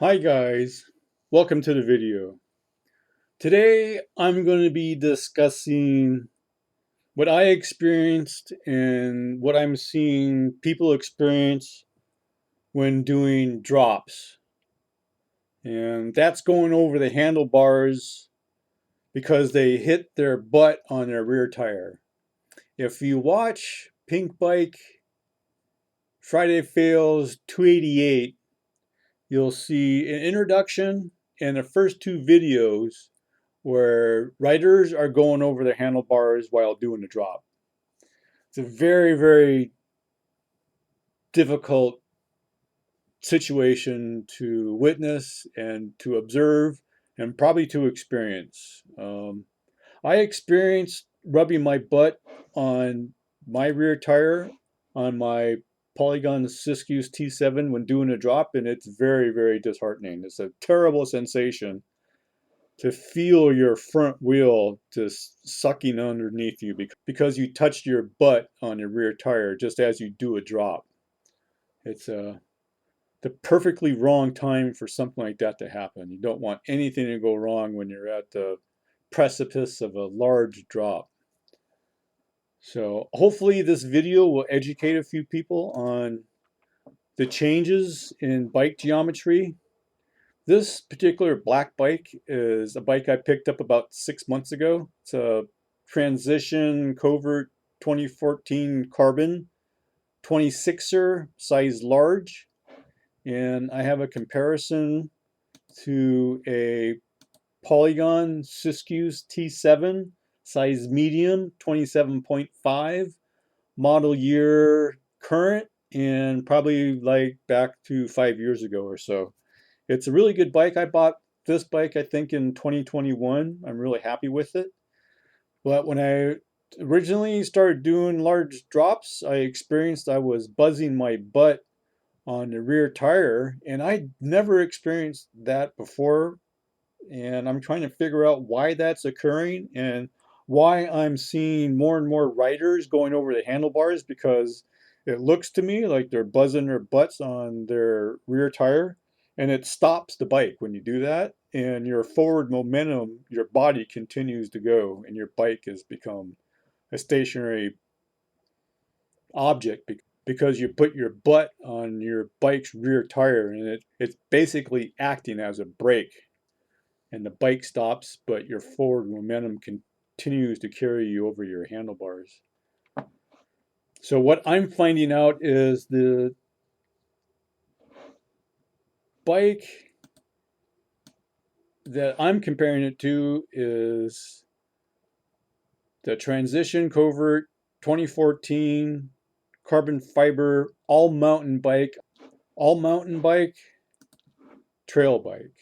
Hi guys, welcome to the video. Today I'm going to be discussing what I experienced and what I'm seeing people experience when doing drops. And that's going over the handlebars because they hit their butt on their rear tire. If you watch Pink Bike Friday Fails 288, you'll see an introduction and the first two videos where riders are going over their handlebars while doing the drop. It's a very, very difficult situation to witness and to observe and probably to experience. I experienced rubbing my butt on my rear tire on my Polygon Siskiu T7 when doing a drop, and it's very, very disheartening. It's a terrible sensation to feel your front wheel just sucking underneath you because you touched your butt on your rear tire just as you do a drop. It's the perfectly wrong time for something like that to happen. You don't want anything to go wrong when you're at the precipice of a large drop. So hopefully this video will educate a few people on the changes in bike geometry. This particular black bike is a bike I picked up about 6 months ago. It's a Transition Covert 2014 Carbon 26er, size large. And I have a comparison to a Polygon Siskiu T7, size medium, 27.5, model year current, and probably like back to 5 years ago or so. It's a really good bike. I bought this bike, I think, in 2021. I'm really happy with it. But when I originally started doing large drops, I experienced I was buzzing my butt on the rear tire, and I never experienced that before. And I'm trying to figure out why that's occurring and why I'm seeing more and more riders going over the handlebars, because it looks to me like they're buzzing their butts on their rear tire, and it stops the bike when you do that, and your forward momentum, your body continues to go, and your bike has become a stationary object because you put your butt on your bike's rear tire, and it's basically acting as a brake, and the bike stops, but your forward momentum continues to carry you over your handlebars. So what I'm finding out is the bike that I'm comparing it to is the Transition Covert 2014 carbon fiber all mountain bike, trail bike.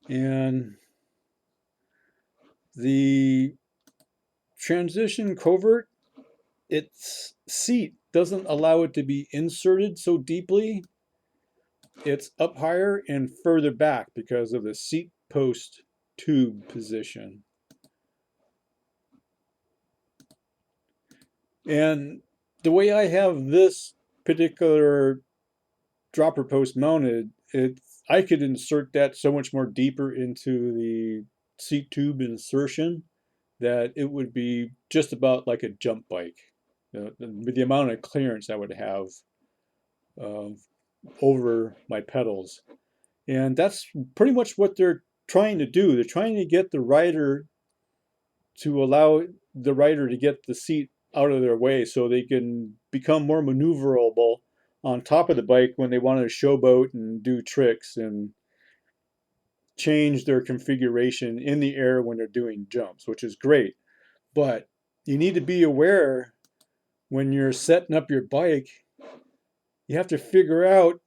And the Transition Covert, its seat doesn't allow it to be inserted so deeply. It's up higher and further back because of the seat post tube position. And the way I have this particular dropper post mounted, I could insert that so much more deeper into the seat tube insertion that it would be just about like a jump bike. With the amount of clearance I would have uh, over my pedals. And that's pretty much what they're trying to do. They're trying to get the rider to allow the rider to get the seat out of their way so they can become more maneuverable on top of the bike when they want to showboat and do tricks and change their configuration in the air when they're doing jumps, which is great. But you need to be aware when you're setting up your bike, you have to figure out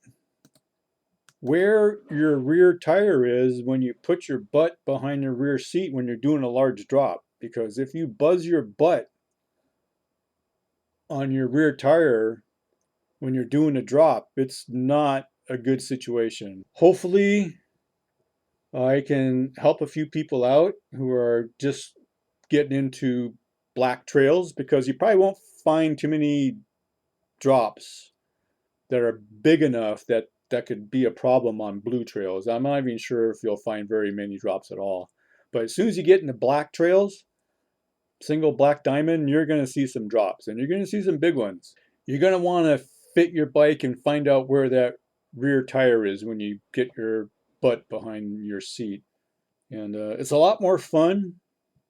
where your rear tire is when you put your butt behind the rear seat when you're doing a large drop. Because if you buzz your butt on your rear tire when you're doing a drop, it's not a good situation. Hopefully, I can help a few people out who are just getting into black trails, because you probably won't find too many drops that are big enough that that could be a problem on blue trails. I'm not even sure if you'll find very many drops at all. But as soon as you get into black trails, single black diamond, you're going to see some drops, and you're going to see some big ones. You're going to want to fit your bike and find out where that rear tire is when you get your butt behind your seat. And it's a lot more fun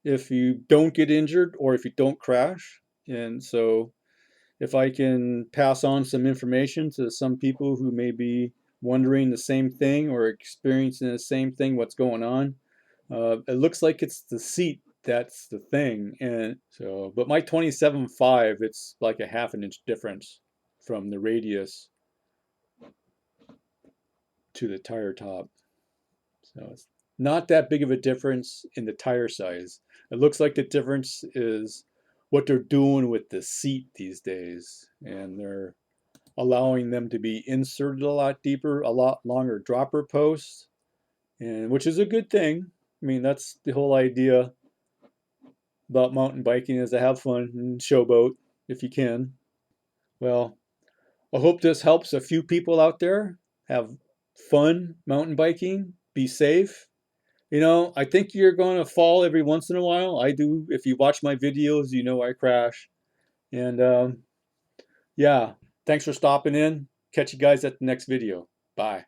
if you don't get injured or if you don't crash. And so if I can pass on some information to some people who may be wondering the same thing or experiencing the same thing, what's going on, it looks like it's the seat that's the thing. And so, but my 27.5, it's like a half an inch difference from the radius to the tire top. So it's not that big of a difference in the tire size. It looks like the difference is what they're doing with the seat these days, and they're allowing them to be inserted a lot deeper, a lot longer dropper posts, and which is a good thing. I mean, that's the whole idea about mountain biking, is to have fun and showboat if you can. Well, I hope this helps a few people out there have fun mountain biking, be safe. You know, I think you're going to fall every once in a while. I do. If you watch my videos, you know I crash. And yeah, thanks for stopping in. Catch you guys at the next video. Bye.